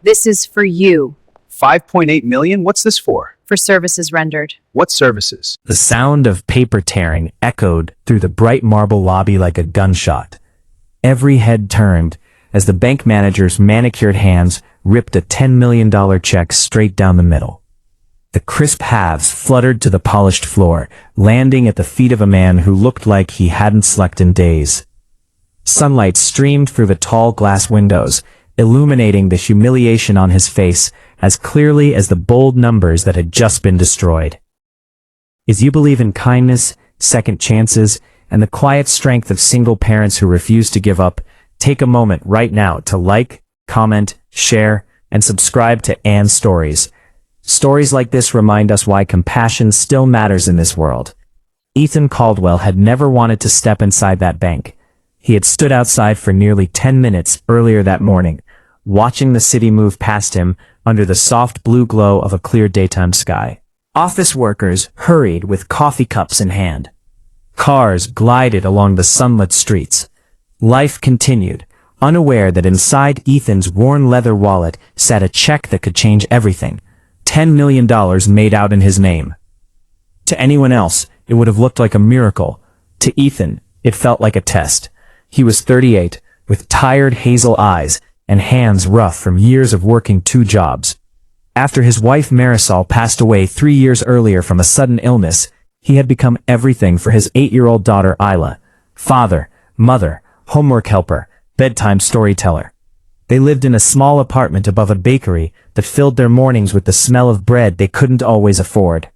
This is for you, 5.8 million? What's this for? for services rendered. What services? The sound of paper tearing echoed through the bright marble lobby like a gunshot. Every head turned as the bank manager's manicured hands ripped a $10 million check straight down the middle. The crisp halves fluttered to the polished floor, landing at the feet of a man who looked like he hadn't slept in days. Sunlight streamed through the tall glass windows, illuminating the humiliation on his face as clearly as the bold numbers that had just been destroyed. As you believe in kindness, second chances, and the quiet strength of single parents who refuse to give up, take a moment right now to like, comment, share, and subscribe to Anne's Stories. Stories like this remind us why compassion still matters in this world. Ethan Caldwell had never wanted to step inside that bank. He had stood outside for nearly 10 minutes earlier that morning, watching the city move past him under the soft blue glow of a clear daytime sky. Office workers hurried with coffee cups in hand. Cars glided along the sunlit streets. Life continued, unaware that inside Ethan's worn leather wallet sat a check that could change everything. $10 million made out in his name. To anyone else, it would have looked like a miracle. To Ethan, it felt like a test. He was 38, with tired hazel eyes and hands rough from years of working 2 jobs. After his wife Marisol passed away 3 years earlier from a sudden illness, he had become everything for his 8-year-old daughter Isla. Father, mother, homework helper, bedtime storyteller. They lived in a small apartment above a bakery that filled their mornings with the smell of bread they couldn't always afford.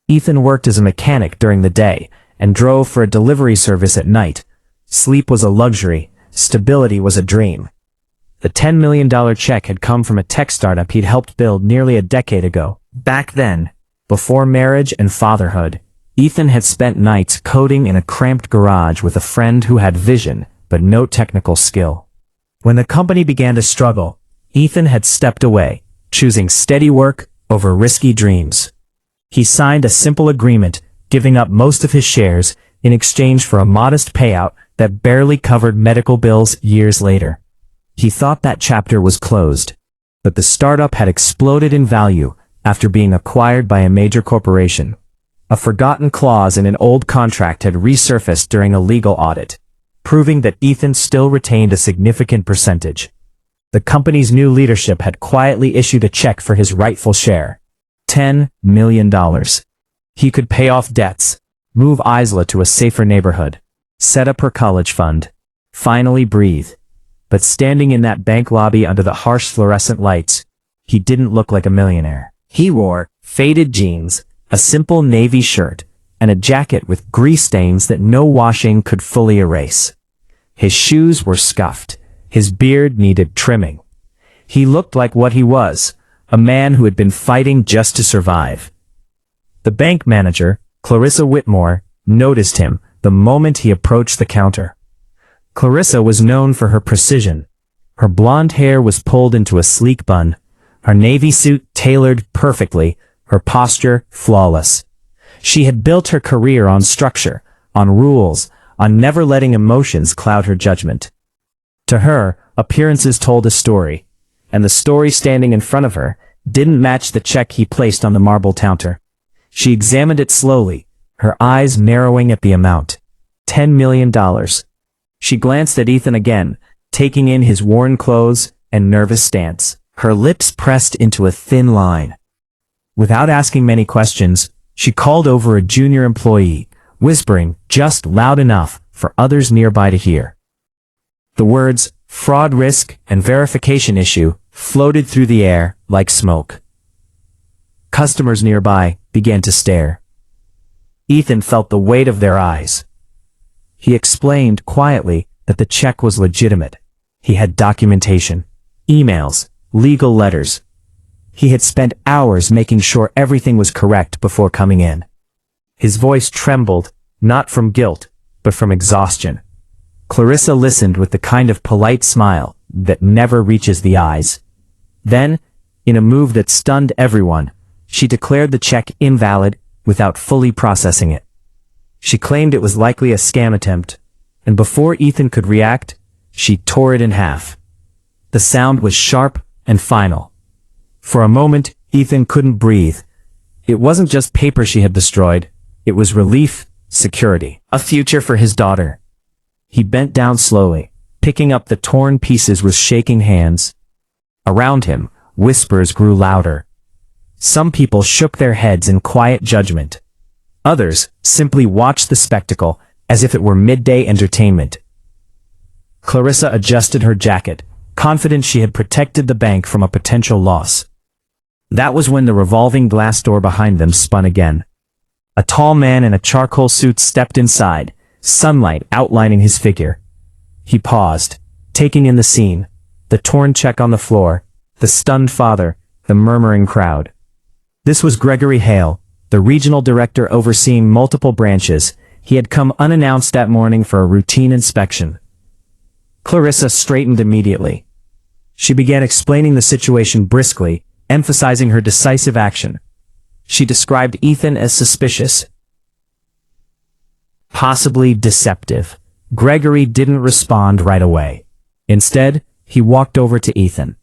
Ethan worked as a mechanic during the day and drove for a delivery service at night. Sleep was a luxury, stability was a dream. The $10 million check had come from a tech startup he'd helped build nearly a decade ago. Back then, before marriage and fatherhood, Ethan had spent nights coding in a cramped garage with a friend who had vision, but no technical skill. When the company began to struggle, Ethan had stepped away, choosing steady work over risky dreams. He signed a simple agreement, giving up most of his shares in exchange for a modest payout that barely covered medical bills years later. He thought that chapter was closed, but the startup had exploded in value after being acquired by a major corporation. A forgotten clause in an old contract had resurfaced during a legal audit, proving that Ethan still retained a significant percentage. The company's new leadership had quietly issued a check for his rightful share. $10 million. He could pay off debts, move Isla to a safer neighborhood, set up her college fund, finally breathe. But standing in that bank lobby under the harsh fluorescent lights, he didn't look like a millionaire. He wore faded jeans, a simple navy shirt, and a jacket with grease stains that no washing could fully erase. His shoes were scuffed. His beard needed trimming. He looked like what he was, a man who had been fighting just to survive. The bank manager, Clarissa Whitmore, noticed him the moment he approached the counter. Clarissa was known for her precision. Her blonde hair was pulled into a sleek bun, her navy suit tailored perfectly, her posture flawless. She had built her career on structure, on rules, on never letting emotions cloud her judgment. To her, appearances told a story, and the story standing in front of her didn't match the check he placed on the marble counter. She examined it slowly, her eyes narrowing at the amount. $10 million. She glanced at Ethan again, taking in his worn clothes and nervous stance. Her lips pressed into a thin line. Without asking many questions, she called over a junior employee, whispering just loud enough for others nearby to hear. The words, fraud risk and verification issue, floated through the air like smoke. Customers nearby began to stare. Ethan felt the weight of their eyes. He explained quietly that the check was legitimate. He had documentation, emails, legal letters. He had spent hours making sure everything was correct before coming in. His voice trembled, not from guilt, but from exhaustion. Clarissa listened with the kind of polite smile that never reaches the eyes. Then, in a move that stunned everyone, she declared the check invalid without fully processing it. She claimed it was likely a scam attempt, and before Ethan could react, she tore it in half. The sound was sharp and final. For a moment, Ethan couldn't breathe. It wasn't just paper she had destroyed. It was relief, security, a future for his daughter. He bent down slowly, picking up the torn pieces with shaking hands. Around him, whispers grew louder. Some people shook their heads in quiet judgment. Others simply watched the spectacle as if it were midday entertainment. Clarissa adjusted her jacket, confident she had protected the bank from a potential loss. That was when the revolving glass door behind them spun again. A tall man in a charcoal suit stepped inside, sunlight outlining his figure. He paused, taking in the scene, the torn check on the floor, the stunned father, the murmuring crowd. This was Gregory Hale, the regional director overseeing multiple branches. He had come unannounced that morning for a routine inspection. Clarissa straightened immediately. She began explaining the situation briskly, emphasizing her decisive action. She described Ethan as suspicious, possibly deceptive. Gregory didn't respond right away. Instead, he walked over to Ethan.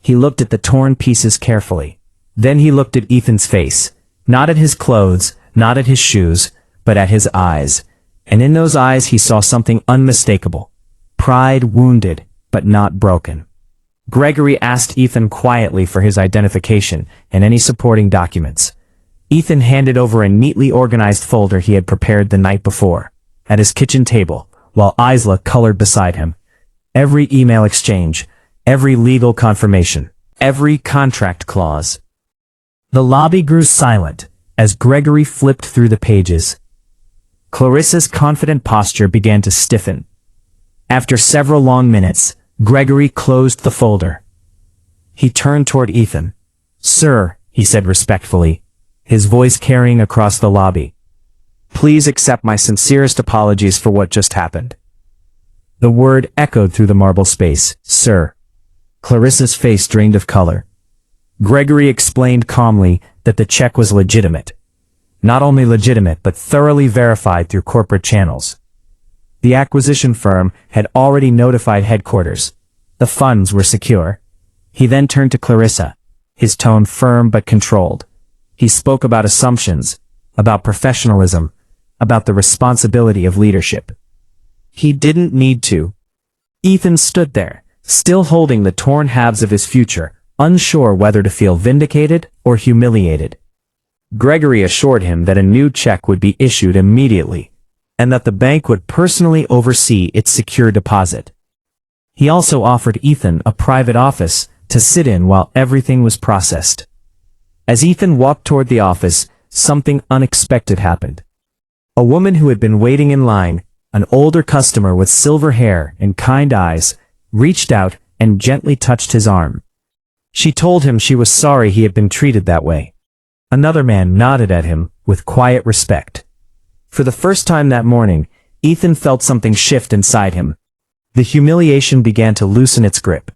He looked at the torn pieces carefully. Then he looked at Ethan's face, not at his clothes, not at his shoes, but at his eyes. And in those eyes he saw something unmistakable. Pride wounded, but not broken. Gregory asked Ethan quietly for his identification and any supporting documents. Ethan handed over a neatly organized folder he had prepared the night before, at his kitchen table, while Isla colored beside him. Every email exchange, every legal confirmation, every contract clause. The lobby grew silent as Gregory flipped through the pages. Clarissa's confident posture began to stiffen. After several long minutes, Gregory closed the folder. He turned toward Ethan. "Sir," he said respectfully, his voice carrying across the lobby. "Please accept my sincerest apologies for what just happened." The word echoed through the marble space. "Sir." Clarissa's face drained of color. Gregory explained calmly that the check was legitimate. Not only legitimate, but thoroughly verified through corporate channels. The acquisition firm had already notified headquarters. The funds were secure. He then turned to Clarissa, his tone firm but controlled. He spoke about assumptions, about professionalism, about the responsibility of leadership. He didn't need to. Ethan stood there, still holding the torn halves of his future, unsure whether to feel vindicated or humiliated. Gregory assured him that a new check would be issued immediately, and that the bank would personally oversee its secure deposit. He also offered Ethan a private office to sit in while everything was processed. As Ethan walked toward the office, something unexpected happened. A woman who had been waiting in line, an older customer with silver hair and kind eyes, reached out and gently touched his arm. She told him she was sorry he had been treated that way. Another man nodded at him with quiet respect. For the first time that morning, Ethan felt something shift inside him. The humiliation began to loosen its grip.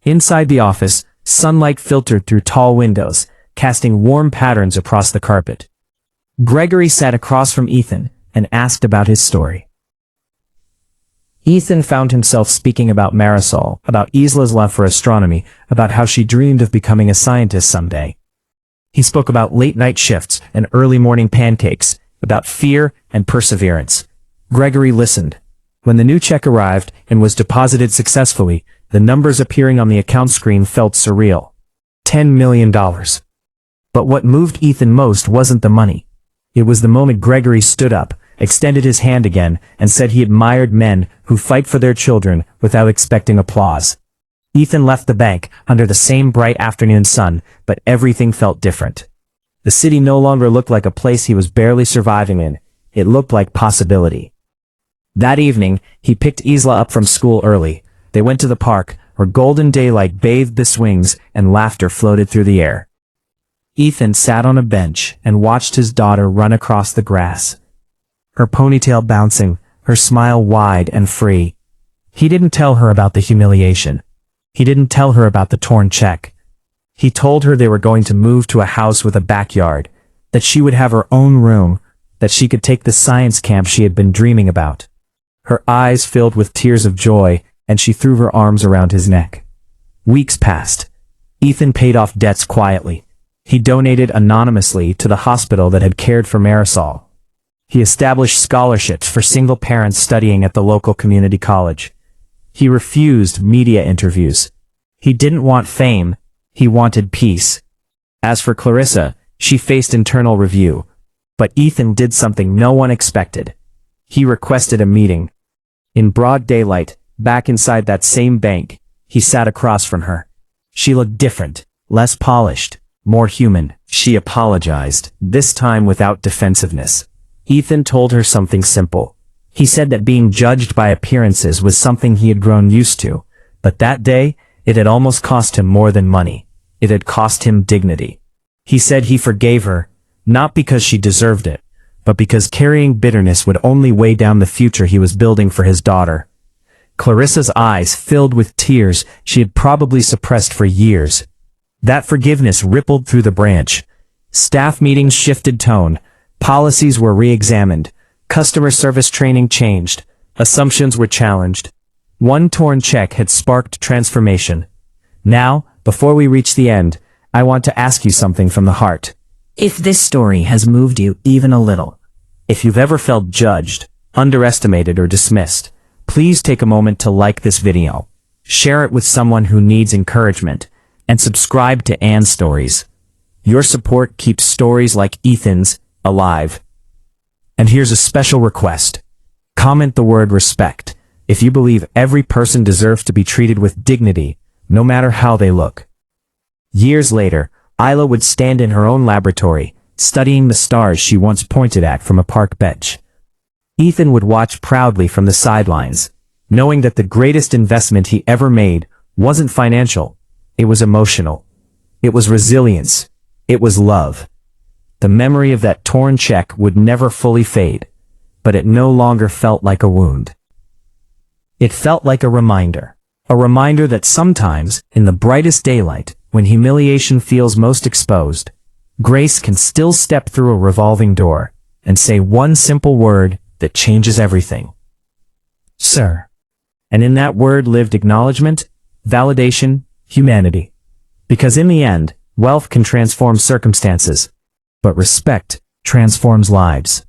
Inside the office, sunlight filtered through tall windows, casting warm patterns across the carpet. Gregory sat across from Ethan and asked about his story. Ethan found himself speaking about Marisol, about Isla's love for astronomy, about how she dreamed of becoming a scientist someday. He spoke about late-night shifts and early morning pancakes, about fear and perseverance. Gregory listened. When the new check arrived and was deposited successfully, the numbers appearing on the account screen felt surreal. $10 million. But what moved Ethan most wasn't the money. It was the moment Gregory stood up, extended his hand again, and said he admired men who fight for their children without expecting applause. Ethan left the bank under the same bright afternoon sun, but everything felt different. The city no longer looked like a place he was barely surviving in. It looked like possibility. That evening, he picked Isla up from school early. They went to the park, where golden daylight bathed the swings and laughter floated through the air. Ethan sat on a bench and watched his daughter run across the grass. Her ponytail bouncing, her smile wide and free. He didn't tell her about the humiliation. He didn't tell her about the torn check. He told her they were going to move to a house with a backyard, that she would have her own room, that she could take the science camp she had been dreaming about. Her eyes filled with tears of joy, and she threw her arms around his neck. Weeks passed. Ethan paid off debts quietly. He donated anonymously to the hospital that had cared for Marisol. He established scholarships for single parents studying at the local community college. He refused media interviews. He didn't want fame, he wanted peace. As for Clarissa, she faced internal review. But Ethan did something no one expected. He requested a meeting. In broad daylight, back inside that same bank, he sat across from her. She looked different, less polished, more human. She apologized, this time without defensiveness. Ethan told her something simple. He said that being judged by appearances was something he had grown used to, but that day, it had almost cost him more than money. It had cost him dignity. He said he forgave her, not because she deserved it, but because carrying bitterness would only weigh down the future he was building for his daughter. Clarissa's eyes filled with tears she had probably suppressed for years. That forgiveness rippled through the branch. Staff meetings shifted tone, policies were re-examined, customer service training changed, assumptions were challenged. One torn check had sparked transformation. Now, before we reach the end, I want to ask you something from the heart. If this story has moved you even a little, if you've ever felt judged, underestimated, or dismissed, please take a moment to like this video, share it with someone who needs encouragement, and subscribe to Anne's Stories. Your support keeps stories like Ethan's alive. And here's a special request. Comment the word respect if you believe every person deserves to be treated with dignity, no matter how they look. Years later, Isla would stand in her own laboratory, studying the stars she once pointed at from a park bench. Ethan would watch proudly from the sidelines, knowing that the greatest investment he ever made wasn't financial, it was emotional. It was resilience. It was love. The memory of that torn check would never fully fade, but it no longer felt like a wound. It felt like a reminder that sometimes, in the brightest daylight, when humiliation feels most exposed, grace can still step through a revolving door and say one simple word that changes everything. Sir. And in that word lived acknowledgement, validation, humanity. Because in the end, wealth can transform circumstances, but respect transforms lives.